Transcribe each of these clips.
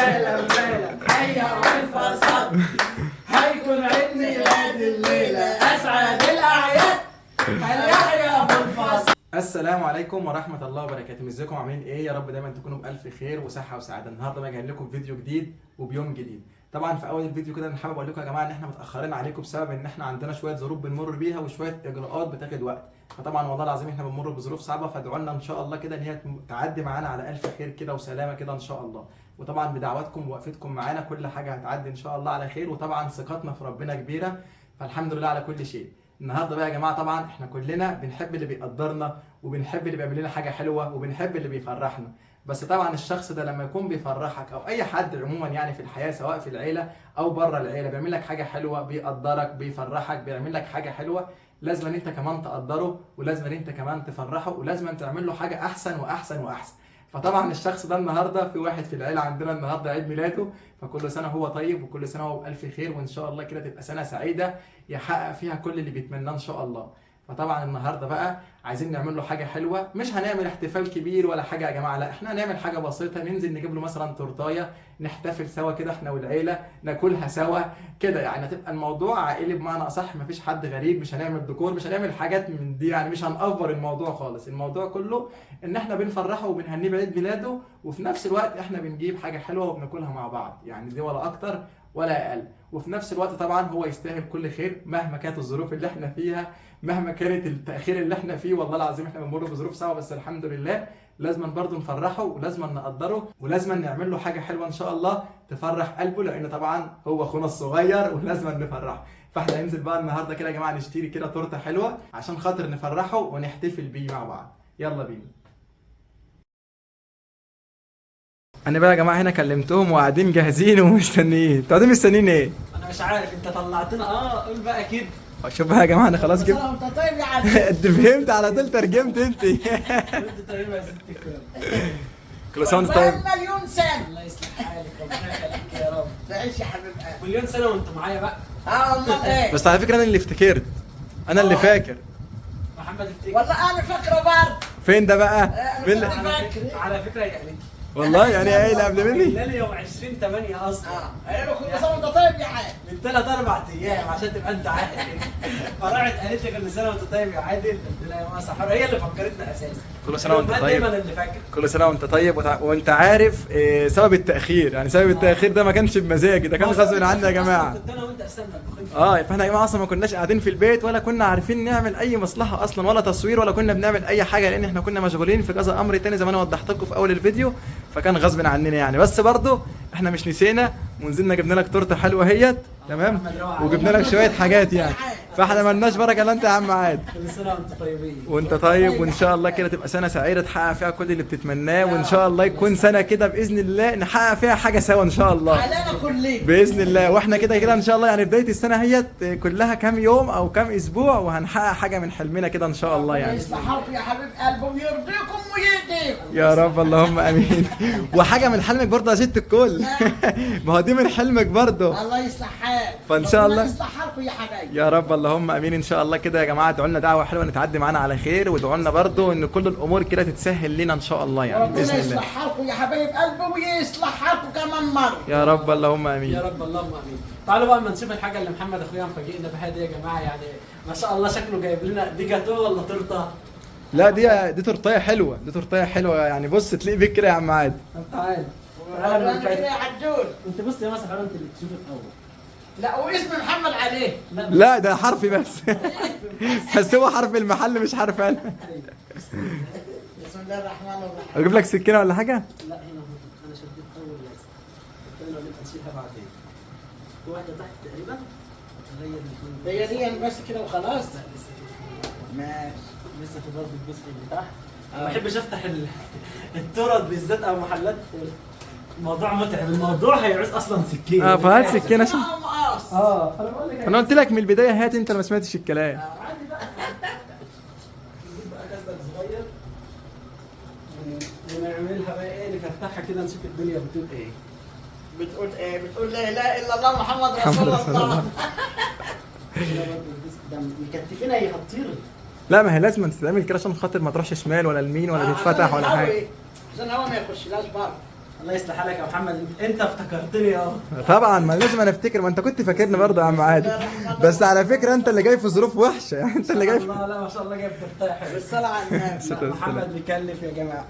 وسهلا حيا وانفصل هيكون عيد ميلاد الليلة أسعد الأعياد هل ابو الفصل. السلام عليكم ورحمة الله وبركاته، ازيكم عاملين ايه؟ يا رب دايما تكونوا بألف خير وصحة وسعادة. النهارده بقى جاي لكم فيديو جديد وبيوم جديد. طبعا في اول الفيديو كده انا حابب اقول لكم يا جماعه ان احنا متاخرين عليكم بسبب ان احنا عندنا شويه ظروف بنمر بيها وشويه اجراءات بتاخد وقت، فطبعا والله العظيم احنا بنمر بظروف صعبه، فادعوا لنا ان شاء الله كده ان هي تعدي معانا على الف خير كده وسلامه كده ان شاء الله. وطبعا بدعواتكم ووقفتكم معانا كل حاجه هتعدي ان شاء الله على خير، وطبعا ثقتنا في ربنا كبيره، فالحمد لله على كل شيء. النهارده بقى يا جماعه طبعا احنا كلنا بنحب اللي بيقدرنا وبنحب اللي بيعمل لنا حاجه حلوه وبنحب اللي بيفرحنا، بس طبعا الشخص ده لما يكون بيفرحك او اي حد عموما يعني في الحياه سواء في العيله او بره العيله بيعمل لك حاجه حلوه، بيقدرك بيفرحك بيعمل لك حاجه حلوه، لازم ان انت كمان تقدره ولازم ان انت كمان تفرحه ولازم ان تعمل له حاجه احسن واحسن واحسن. فطبعا الشخص ده النهارده في واحد في العيله عندنا النهارده عيد ميلاده، فكل سنه هو طيب وكل سنه هو بألف خير، وان شاء الله كده تبقى سنه سعيده يحقق فيها كل اللي بيتمناه ان شاء الله. فطبعا النهارده بقى عايزين نعمل له حاجه حلوه، مش هنعمل احتفال كبير ولا حاجه يا جماعه، لا احنا هنعمل حاجه بسيطه، ننزل نجيب له مثلا تورتايه نحتفل سوا كده احنا والعيله، ناكلها سوا كده، يعني هتبقى الموضوع عائلي بمعنى اصح، مفيش حد غريب، مش هنعمل ديكور، مش هنعمل حاجات من دي، يعني مش هنأفور الموضوع خالص، الموضوع كله ان احنا بنفرحه وبنهنيه بعيد ميلاده، وفي نفس الوقت احنا بنجيب حاجه حلوه وبناكلها مع بعض، يعني دي ولا اكتر ولا اقل. وفي نفس الوقت طبعا هو يستاهل كل خير مهما كانت الظروف اللي احنا فيها، مهما كانت التأخير اللي احنا فيه، والله العظيم احنا بنمر بظروف صعبة بس الحمد لله، لازم برضه نفرحه ولازم نقدره ولازم نعمل له حاجة حلوة ان شاء الله تفرح قلبه، لان طبعا هو اخونا الصغير ولازم نفرحه. فاحنا هننزل بقى النهارده كده يا جماعة نشتري كده تورتة حلوة عشان خاطر نفرحه ونحتفل بيه مع بعض. يلا بينا. انا بقى يا جماعة هنا كلمتهم وقاعدين جاهزين ومستنيين، انتوا قاعدين مستنيين ايه؟ انا مش عارف انت طلعتنا قول بقى كده. شوف بقى يا جماعه انا خلاص جبت. انت طيب يا عم. انت فهمت على طول، ترجمت انت. انت طيب يا ست الكل. كل سنه وانت طيب. مليون سنة. الله يصلح حالك ربنا يخليك يا رب. تعيش يا حبيب قلبي. مليون سنه وانت معايا بقى. امال ايه؟ بس على فكره انا اللي افتكرت، انا اللي فاكر. محمد افتكر. والله انا فاكره برضه. فين ده بقى؟ فين ده؟ على فكره يعني والله يعني ايه اللي قبل مني؟ الليله يوم 20/8 اصلا. قالوا له كل سنه وانت طيب يا عادل. من 3-4 ايام عشان تبقى انت عارف. فراحت قالت لي كل سنه وانت طيب يا عادل، قلت لها يا ماما صح، هي اللي فكرتنا اساسا. كل سنه وانت طيب. دايما اللي فاكر. كل سنه وانت طيب وانت عارف سبب التاخير، يعني سبب التاخير ده ما كانش بمزاجي، ده كان غصب عني يا جماعه. كنت انا وانت استنى. فاحنا يا جماعه اصلا ما كناش قاعدين في البيت ولا كنا عارفين نعمل اي مصلحه اصلا ولا تصوير ولا كنا بنعمل اي حاجه، لان احنا كنا مشغولين في كذا امر تاني زي ما انا وضحت لكم في اول الفيديو، فكان غصب عننا يعني. بس برضه احنا مش نسينا ونزلنا جبنا لك تورته حلوه اهيت تمام، وجبنا لك شويه حاجات يعني، فاحنا مالناش بركه الا انت يا عم عاد. كل سنه وانت طيبين. وانت طيب، وان شاء الله كده تبقى سنه سعيده تحقق فيها كل اللي بتتمناه، وان شاء الله يكون سنه كده باذن الله نحقق فيها حاجه سوا ان شاء الله. علينا كلنا. باذن الله، واحنا كده كده ان شاء الله يعني بدايه السنه هي كلها كام يوم او كام اسبوع وهنحقق حاجه من حلمنا كده ان شاء الله يعني. يصلح حالكم يا حبيب قلبي ويرضيكم ويهديكم. يا رب اللهم امين. وحاجه من حلمك برضه يا ست الكل. ما هو دي من حلمك برضه. الله يصلح حالك. فان شاء الله يصلح حالكم يا حبايبي. يا رب اللهم امين. ان شاء الله كده يا جماعه ادعوا لنا دعوه حلوه نتعدي معانا على خير، وادعوا لنا برضه ان كل الامور كده تتسهل لنا ان شاء الله يعني باذن ربنا الله. يصلح حالكم يا حبايب قلبي ويصلح حالكم كمان مره. يا رب اللهم يا امين. رب اللهم امين. تعالوا بقى اما نشوف الحاجه اللي محمد اخويا مفاجئنا بها دي يا جماعه، يعني ما شاء الله شكله جايب لنا دي جاتوه ولا تورته؟ لا دي تورتايه حلوه، دي تورتايه حلوه يعني، بص تلاقي بيك كده يا عم عاد. طب تعالى. انا كده يا عجول. انت بص يا مسخره انت اللي تشوف الاول. لا واسم محمد عليه. لا ده حرفي بس. بس هو حرف المحل مش حرف انا. بسم الله الرحمن الرحيم. اجيب لك سكينه ولا حاجه؟ لا هنا انا شديت اول لازم. الثانيه اللي نشيلها بعدين. في واحده تحت تقريبا. غير الاثنين. هي بس كده وخلاص. لا لسه كده. ماشي. لسه في برضه الجزء اللي تحت. ما بحبش افتح التورت بالذات او محلات. الموضوع متعب، الموضوع هيعوز اصلا سكينه. فهات سكينه عشان مقص. انا بقول لك انا قلت لك من البدايه هات، انت ما سمعتش الكلام. عادي بقى. نجيب بقى كاسدك صغير ونعملها بقى ايه، نفتحها كده نشوف الدنيا بتقول ايه. بتقول ايه؟ بتقول لا اله الا الله محمد رسول الله. ده مكتفينها هي هتطير. لا ما هي لازم تتعمل كده عشان خاطر ما تروحش شمال ولا يمين ولا تتفتح ولا حاجه. عشان الهواء ما يخشلهاش بره. الله يصلح حالك يا محمد، انت افتكرتني اهو. طبعا ما لازم انا افتكر، ما انت كنت فاكرني برضه يا عم عادل. بس على فكره انت اللي جاي في ظروف وحشه يعني، انت اللي جاي في... لا ما شاء الله جايب ترتاح. بالصلاة على النبي. محمد مكلف يا جماعه.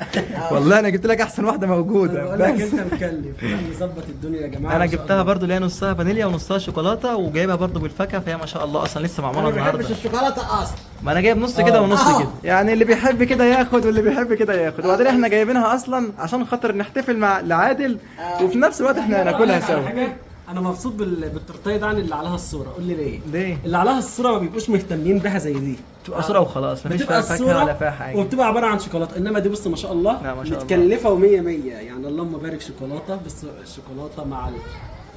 والله انا جبت لك احسن واحده موجوده بقول لك بس. انت مكلف، نظبط الدنيا يا جماعه. انا ما شاء جبتها الله. برضو اللي هي نصها فانيليا ونصها شوكولاته، وجايبها برضو بالفاكهه، فهي ما شاء الله اصلا لسه معموله انا ما بحبش النهارده. الشوكولاته اصلا. ما انا جايب نص كده ونص آه. كده. يعني اللي بيحب كده ياخد واللي بيحب كده ياخد، وبعدين احنا جايبينها اصلا عشان خاطر نحتفل مع لعادل، وفي نفس الوقت احنا هناكلها أقول لك على سوا. حاجة، انا مبسوط بالتورتيه ده عن اللي عليها الصوره. قول لي ليه؟ ليه؟ اللي عليها الصوره ما بيبقوش مهتمين بها زي دي. بتبقى صوره وخلاص، مفيش بتبقى فيها فاكهه ولا الصوره فيها حاجه. وبتبقى عباره عن شوكولاته، انما دي بص ما شاء الله لا ما شاء الله. متكلفه و100 100 يعني. اللهم بارك شوكولاته، بس الشوكولاته مع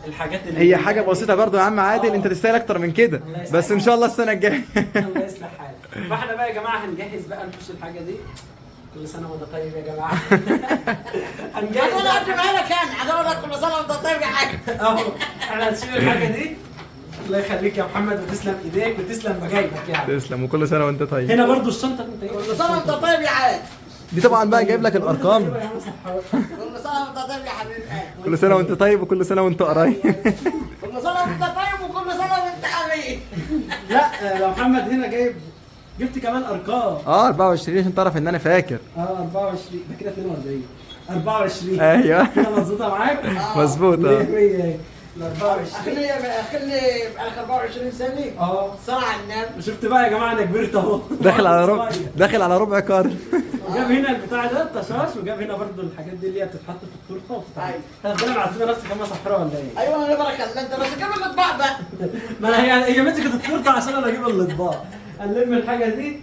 الحاجات اللي هي حاجه بسيطه برضه يا عم عادل، انت تستاهل اكتر من كده، الله يسلمك. بس ان شاء الله السنه الجايه. الله يصلح حالك. فاحنا بقى يا جماعه هنجهز بقى نخش الحاجه دي. كل سنه وانت طيب يا جماعه. هنجهز هتقول بقى. اقدمها لك انا، هقول لك كل سنه وانت طيب يا حاج. اهو احنا هنشيل الحاجه دي. الله يخليك يا محمد، وتسلم ايديك وتسلم مجايبك يعني. تسلم وكل سنه وانت طيب. هنا برضو الشنطه انت ايه؟ كل سنه وانت طيب يا حاج. دي طبعا بقى جايب لك الارقام. كل سنه وانت طيب يا حبيب قلبي. كل سنه وانت طيب وكل سنه وانت قريب. كل سنه وانت طيب وكل سنه وانت حبيب. لا يا محمد هنا جبت كمان ارقام. 24 عشان تعرف ان انا فاكر. 24 ده كده 42. 24 ايوه كده مظبوطه معاك؟ مظبوط. 100 100 ال 24. اخلي بقالك 24 سنه. صلاه على النبي. شفت بقى يا جماعه انا كبرت اهو. داخل على ربع قرن. وجاب هنا البتاع ده الطشاش، وجاب هنا برضو الحاجات دي اللي هي بتتحط في التورته وبتتعمل. أيوة. احنا ربنا معزمنا نفسك كمان صحراء ولا ايه؟ ايوه انا بركه الله، انت بس كمل الاطباق بقى. ما أنا هي مسكت التورته عشان انا اجيب الاطباق. هنلم الحاجه دي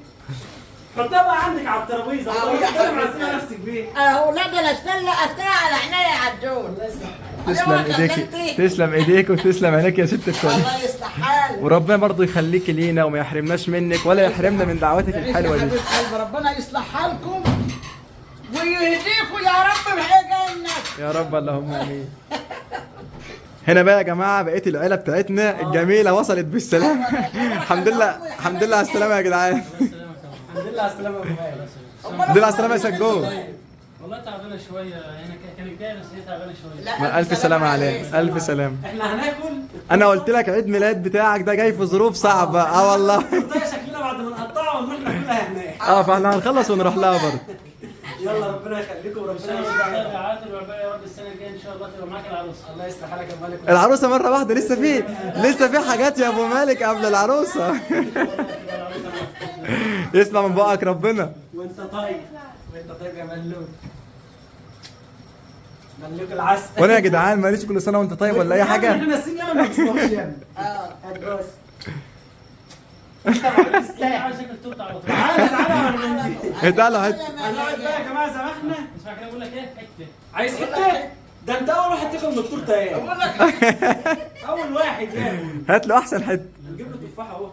حطها بقى عندك على الترابيزه. ربنا معزمنا نفسك بيه. اهو لا ده انا استنى على عينيا يا عجول. الله يسلمك. تسلم ايديك، تسلم ايديك وتسلم عينيك يا ست الكل. الله يصلح حالك. وربنا برضه يخليك لينا وما يحرمناش منك ولا يحرمنا من دعواتك يا الحلوه دي. حبيب قلبي ربنا يصلح حالكم ويهديكم يا رب بحجنك. يا رب اللهم امين. هنا بقى يا جماعه بقيه العيله بتاعتنا الجميله وصلت بالسلامه. الحمد لله الحمد لله على السلامه يا جدعان. الحمد لله على السلامه يا ابو غالي. الحمد لله على السلامه يا سجون. والله تعبانه شويه يعني، كانت جايه بس هي تعبانه شويه. لا، الف سلامه عليك، الف سلامه. احنا هناكل. انا قلت لك عيد ميلاد بتاعك ده جاي في ظروف صعبه. اه والله. التورتيه شكلنا بعد ما نقطعها ونروح ناكلها هناك. فاحنا هنخلص ونروح لها برضه. يلا ربنا يخليكم وربنا يشفيك. يا عادل والباقي يا رب السنه الجايه ان شاء الله تبقى معاك العروسه. الله يصلح حالك يا مالك. العروسه مره واحده، لسه في حاجات يا ابو مالك قبل العروسه. يسمع من بقك ربنا. وانت طيب يا ملوك. ملوك العسل. وانا يا جدعان ماليش كل سنه وانت طيب ولا اي حاجه. احنا ناسيين يلا ما نسمعوش يا ابني. هتبص. عايز اكل تورته على طول. تعالى من عندي. تعالوا هات. هنقعد بقى يا جماعه زمحنا. اسمع كده بقول لك ايه، حته عايز حته؟ ده انت اول واحد تاكل من التورته ايه؟ بقول لك اول واحد يعني. هات له احسن حته. نجيب له تفاحه اهو.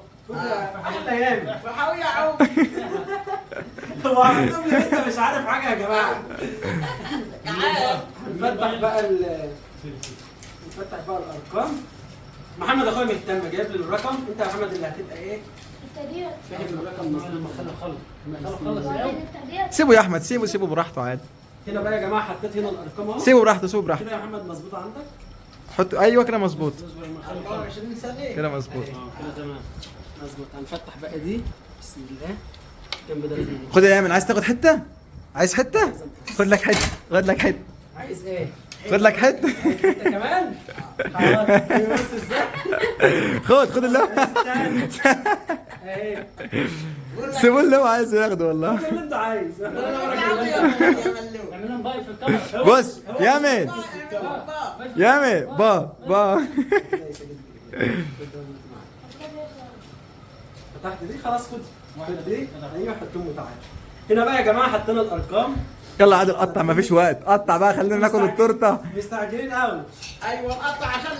احلى ايام. فحاوي يا عم. هو عندهم لسه مش عارف حاجه يا جماعه. تعال. نفتح بقى نفتح بقى الارقام. محمد اخويا مهتم جايب لي الرقم. انت يا محمد اللي هتبقى ايه؟ التقدير. فاهم الرقم مظلوم. سيبه يا احمد، سيبه براحته عادي. هنا بقى يا جماعه حطيت هنا الارقام اهو. سيبه براحته. كده يا محمد مظبوطه عندك؟ حط ايوه كده مظبوط. 24 سنه. كده مظبوط. كده تمام مظبوط. هنفتح بقى دي. بسم الله. جنب ده اليمين. خد يا ايمن، عايز تاخد حته؟ عايز حته؟ خد لك حته. عايز ايه؟ خد لك حته. انت كمان؟ خلاص بص ازاي؟ خد اللي هو اهي. سيبه اللي هو عايز ياخده والله. كل اللي انت عايز. اعمل لهم ضايف في الكاميرا. بص يامن با فتحت دي خلاص. خد دي. ايوه حطهم وتعالى. هنا بقى يا جماعه حطينا الارقام. يلا عادل قطع، مفيش وقت. قطع بقى خلينا ناكل التورته. مستعجلين قوي. ايوه قطع عشان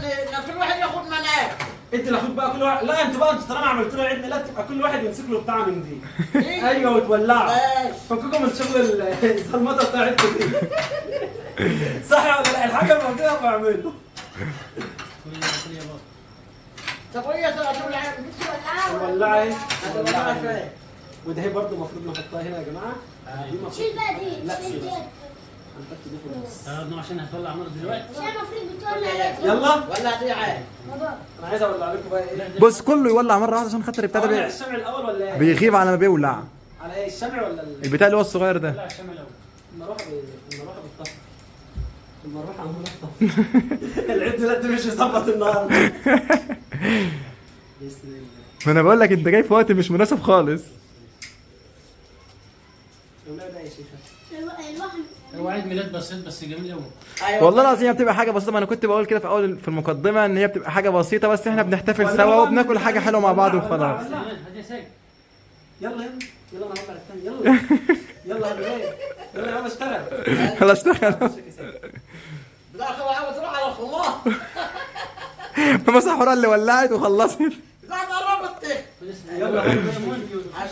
كل واحد ياخد مناك. انت اللي خد بقى كل واحد. لا انتوا طالما عملتوا له عيد ميلاد تبقى كل واحد يمسك له بتاع من دي. ايوه وتولعوا. ماشي. فككم من شغل الزلمطه بتاعتكم دي. صح ولا لا؟ الحاجه موجوده بعمله. طب وهي تقول العين ولعي. هتولعها فين؟ وده هي برضه المفروض نحطها هنا يا جماعه. دي شيل بقى دي. لا شيل سيبها. دي. هنحط دي في النص. عشان هتولع نار دلوقتي. يلا ولا دي عادي. انا عايز اولع لكم بقى ايه؟ بص كله يولع مره واحده عشان خاطر اولع ابتدى الشمع الاول ولا ايه؟ بيغيب على ما بيولع. على ايه الشمع ولا البتاع اللي هو الصغير ده. لا الشمع الاول. المروحه بتطفي. المروحه عماله تطفي. العيد دلوقتي مش يظبط النار. بسم الله. ما انا بقول لك انت جاي في وقت مش مناسب خالص. والله ده يا شيخه. هو عيد ميلاد بسيط بس جميل قوي. أيوة. والله العظيم هي بتبقى حاجه بسيطه، ما انا كنت بقول كده في اول في المقدمه ان هي بتبقى حاجه بسيطه بس احنا بنحتفل سوا وبناكل حاجه حلوه مع بعض وخلاص. هات يا ساجد. يلا يلا يلا انا هطلع الثاني يلا. يلا يا بيه. يلا يا عم اشتغل. يلا اشتغل. بدأ عاوز تروح على الخمار. ماما سحورة اللي ولعت وخلصت. لا قربت. يلا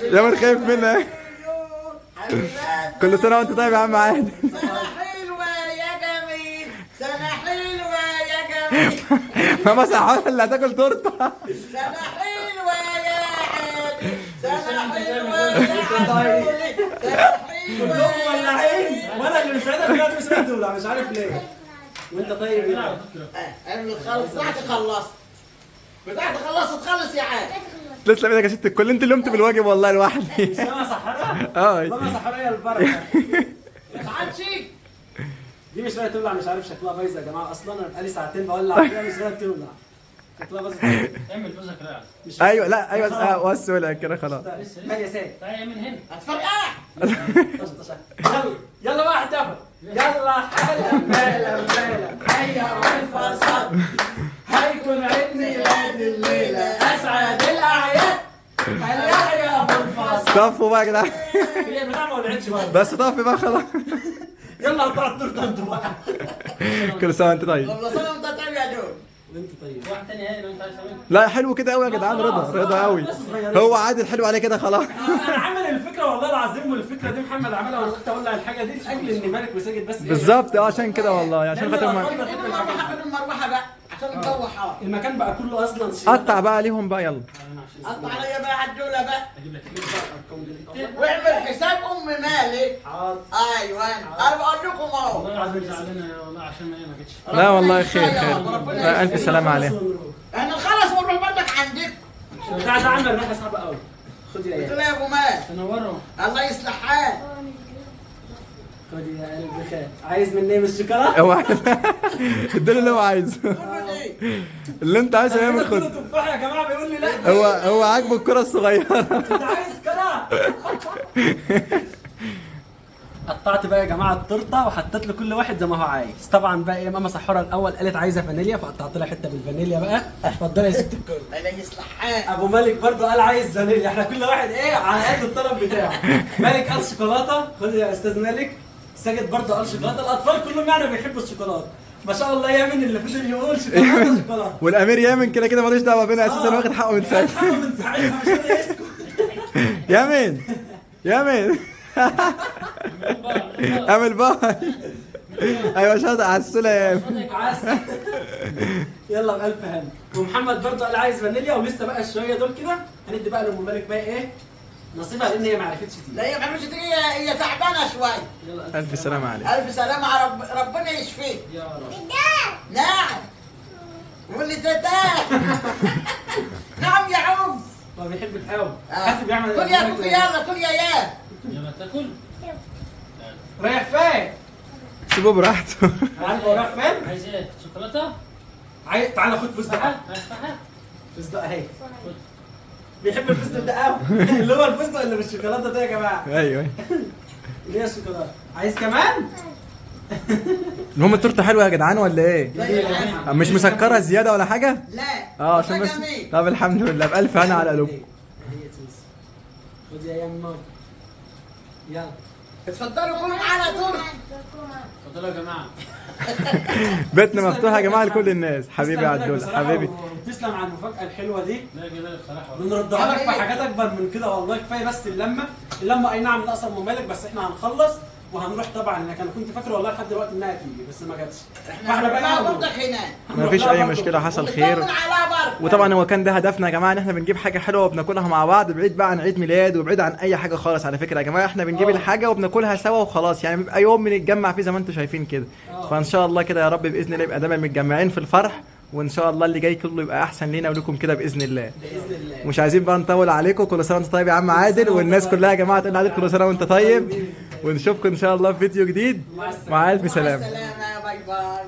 يا من خايف منها. كل سنه وانت طيب يا عم عادل. سنة حلوة يا جميل، سنة حلوة يا جميل، ماما سحورة اللي هتاكل تورته. سنة حلوة يا عادل، سنة حلوة يا عادل، سنة حلوة كلهم ولعين وانا اللي مش عارف دلوقتي مش قادر اولع مش عارف ليه. وانت طيب يا انا خلص بتاعتي خلصت. بتاعتي خلصت خلص يا عادل. تسلم ايدك يا ست الكل، انت اللي قمت بالواجب والله لوحدي. مش ماما صحراء؟ اه ماما صحراء يا البركه. ما عادش. دي مش راضيه تولع مش عارف شكلها بايظه يا جماعه اصلا انا بقالي ساعتين بولع فيها مش راضيه تولع. شكلها بايظه. اعمل فوزك راعي. مش ايوه لا ايوه وسع ولا كده خلاص. مال يا سيد. تعالى من هنا. هتفرقع. يلا يلا بقى احتفل. يلا حالا مالا مالا هيا والفصل هيكون عيد ميلاد الليله اسعد الاعياد. هل يحيى ابو الفصل. طفوا بقى يا جدعان. هي البتاع ما ولعتش برضه. بس طفي بقى خلاص. يلا قطعوا التورته انتوا بقى. كل سنه وانت طيب. والله سنة وانت طيب يا دول. وانت طيب. واحد تاني هاي لو انت عايز تعمل. لا حلو كده قوي يا جدعان، رضا قوي. هو عادل حلو عليه كده خلاص. انا عامل الفكره والله العظيم والفكره دي محمد عملها وانا قلت اولع الحاجه دي لاجل ان مالك وساجد بس إيه؟ بالظبط عشان كده والله عشان خاطر خد المروحة خد المروحة بقى عشان الجو حار. المكان بقى كله اصلا قطع بقى عليهم بقى يلا. قطع عليا بقى عدولة بقى. اجيب لك واعمل حساب ام مالك. حاضر. ايوه انا بقول لكم اهو. والله العظيم زعلانه والله عشان ما جتش. لا والله خير خير. الف سلامه عليه. احنا نخلص ونروح برضك عندك. بتاع ده عمل ريحه صعبه قوي. خد يا قلت ايه. له يا ابو مال تنوروا. الله يصلح حالك. خد يا قلب خير. عايز مني من الشوكولاته؟ هو اديله اللي هو عايزه. قول له ليه؟ اللي انت عايزه يعمل خد خد. تفاح يا جماعه بيقول لي لا. هو عاجبه الكره الصغيره. انت عايز كده. قطعت بقى يا جماعه التورته وحطيت لكل واحد زي ما هو عايز. طبعا بقى ايه ماما سحوره الاول قالت عايزه فانيليا فقطعت لها حته بالفانيليا بقى. اتفضلي يا ست الكل. الله يصلح حالك. ابو مالك برضه قال عايز فانيليا. احنا كل واحد ايه على قد الطلب بتاعه. مالك قال شوكولاته. خد يا استاذ مالك. ساجد برضه قال شوكولاته. الاطفال كلهم يعني بيحبوا الشوكولاته. ما شاء الله يامن اللي فضل يقول شوكولاته شوكولاته. والامير يامن كده كده ملوش دعوه بينا اساسا واخد حقه من ساعتها. حقه من ساعتها مش قادر يسكت. يامن اعمل باي. ايوه شاطر على السله يا يامن. عسل. يلا بألف هنا. ومحمد برضه قال عايز فانيليا ولسه بقى شويه دول كده هندي بقى لام مالك بقى ايه نصيبها لان هي ما عرفتش تيجي. لا هي ما عرفتش تيجي هي تعبانه شويه. يلا الف سلامه عليك. الف سلامه على ربنا يشفيك. يا رب. نعم. قول لي تتاه. نعم يا عم. هو بيحب الحاوي. حاسب بيعمل كل يا كل يلا كل يا يلا تاكل. رايح فين؟ سيبوه براحته. عارف هو رايح فين؟ عايز ايه؟ شوكولاته؟ تعالى خد فستق. افتحها. فستق اهي. بيحب الفستق ده قوي. اللي هو الفستق اللي بالشوكولاته ده يا جماعه. ايوه اللي هي الشوكولاته. عايز كمان؟ المهم التورته حلوه يا جدعان ولا ايه؟ لا مش مسكره زياده ولا حاجه؟ لا عشان بس. جميل. طب الحمد لله بالف هنا على قلوبكم. خد يا يما. يلا. اتفضلوا كلوا معانا تورته. اتفضلوا يا جماعه. بيتنا مفتوح يا جماعه لكل الناس. حبيبي يا عدول حبيبي. تسلم على المفاجاه الحلوه دي. لا جمال بصراحه. بنردها لك في حاجات اكبر من كده والله. كفايه بس اللمه اي نعم ناقصه ام مالك بس احنا هنخلص وهنروح طبعا. انا كنت فاكر والله لحد دلوقتي انها تيجي بس ما جاتش. احنا بقى برضك هناك. ما فيش اي مشكله، حصل خير. ونطمن على بركة. وطبعا هو كان ده هدفنا يا جماعه، ان احنا بنجيب حاجه حلوه وبناكلها مع بعض، بعيد بقى عن عيد ميلاد وبعيد عن اي حاجه خالص. على فكره يا جماعه احنا بنجيب الحاجه وبناكلها سوا وخلاص، يعني بيبقى يوم بنتجمع فيه زي ما انتم شايفين كده. فان شاء الله كده يا رب باذن الله يبقى دايما متجمعين في الفرح، وان شاء الله اللي جاي كله يبقى احسن لينا ولكم كده باذن الله. باذن الله. مش عايزين بقى نطول عليكم. كل سنه وانت طيب يا عم عادل، والناس كلها يا جماعه تقول عادل كل سنه وانت طيب، ونشوفكم ان شاء الله في فيديو جديد. مع الف مع سلامه. السلامة، باي باي.